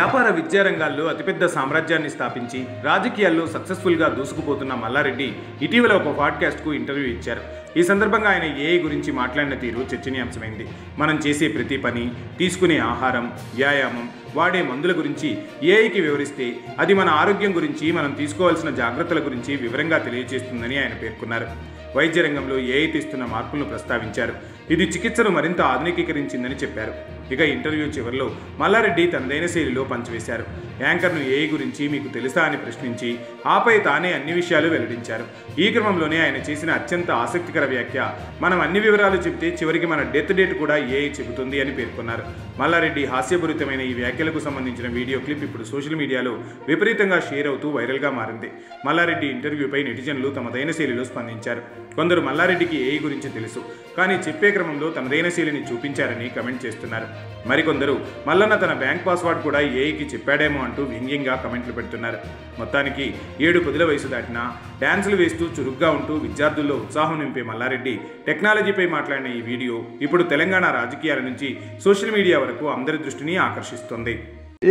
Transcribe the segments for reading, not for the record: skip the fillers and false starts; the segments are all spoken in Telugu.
వ్యాపార విద్యా రంగాల్లో అతిపెద్ద సామ్రాజ్యాన్ని స్థాపించి రాజకీయాల్లో సక్సెస్ఫుల్గా దూసుకుపోతున్న మల్లారెడ్డి ఇటీవల ఒక పాడ్కాస్ట్కు ఇంటర్వ్యూ ఇచ్చారు. ఈ సందర్భంగా ఆయన ఏఐ గురించి మాట్లాడిన తీరు చర్చనీయాంశమైంది. మనం చేసే ప్రతి పని, తీసుకునే ఆహారం, వ్యాయామం, వాడే మందుల గురించి ఏఐకి వివరిస్తే అది మన ఆరోగ్యం గురించి, మనం తీసుకోవాల్సిన జాగ్రత్తల గురించి వివరంగా తెలియజేస్తుందని ఆయన పేర్కొన్నారు. వైద్య రంగంలో ఏఐ తెస్తున్న మార్పులను ప్రస్తావించారు. ఇది చికిత్సను మరింత ఆధునికీకరించిందని చెప్పారు. ఇక ఇంటర్వ్యూ చివరిలో మల్లారెడ్డి తనదైన శైలిలో పంచివేశారు. యాంకర్ను ఏఐ గురించి మీకు తెలుసా అని ప్రశ్నించి ఆపై తానే అన్ని విషయాలు వెల్లడించారు. ఈ క్రమంలోనే ఆయన చేసిన అత్యంత ఆసక్తికర వ్యాఖ్య, మనం అన్ని వివరాలు చెబితే చివరికి మన డెత్ డేట్ కూడా ఏఐ చెబుతుంది అని పేర్కొన్నారు. మల్లారెడ్డి హాస్యపూరితమైన ఈ వ్యాఖ్యలకు సంబంధించిన వీడియో క్లిప్ ఇప్పుడు సోషల్ మీడియాలో విపరీతంగా షేర్ అవుతూ వైరల్గా మారింది. మల్లారెడ్డి ఇంటర్వ్యూపై నెటిజన్లు తమదైన శైలిలో స్పందించారు. కొందరు మల్లారెడ్డికి ఏఐ గురించి తెలుసు, కానీ చెప్పే క్రమంలో తనదైన శైలిని చూపించారని కమెంట్ చేస్తున్నారు. మరికొందరు మల్లన్న తన బ్యాంక్ పాస్వర్డ్ కూడా ఏఐకి చెప్పాడేమో అంటూ వ్యంగ్యంగా కమెంట్లు పెడుతున్నారు. మొత్తానికి 7 పదుల వయసు దాటినా డ్యాన్సులు వేస్తూ చురుగ్గా ఉంటూ విద్యార్థుల్లో ఉత్సాహం నింపే మల్లారెడ్డి టెక్నాలజీపై మాట్లాడిన ఈ వీడియో ఇప్పుడు తెలంగాణ రాజకీయాల నుంచి సోషల్ మీడియా వరకు అందరి దృష్టిని ఆకర్షిస్తోంది.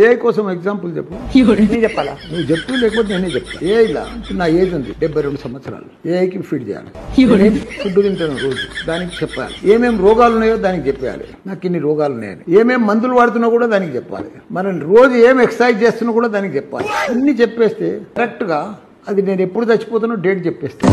ఏఐ కోసం ఎగ్జాంపుల్ చెప్పు. చెప్పాలా? నువ్వు చెప్పు, లేకపోతే నేనే చెప్తా. ఏఐలా నా ఏజ్ ఉంది 72 సంవత్సరాలు. ఏఐకి ఫీడ్ చేయాలి. ఫుడ్ తింటాను రోజు, దానికి చెప్పాలి. ఏమేమి రోగాలు ఉన్నాయో దానికి చెప్పాలి. నాకు ఇన్ని రోగాలు ఉన్నాయని. ఏమేమి మందులు వాడుతున్నా కూడా దానికి చెప్పాలి. మనం రోజు ఏం ఎక్సర్సైజ్ చేస్తున్నా కూడా దానికి చెప్పాలి. అన్ని చెప్పేస్తే కరెక్ట్ గా అది నేను ఎప్పుడు చచ్చిపోతానో డేట్ చెప్పేస్తే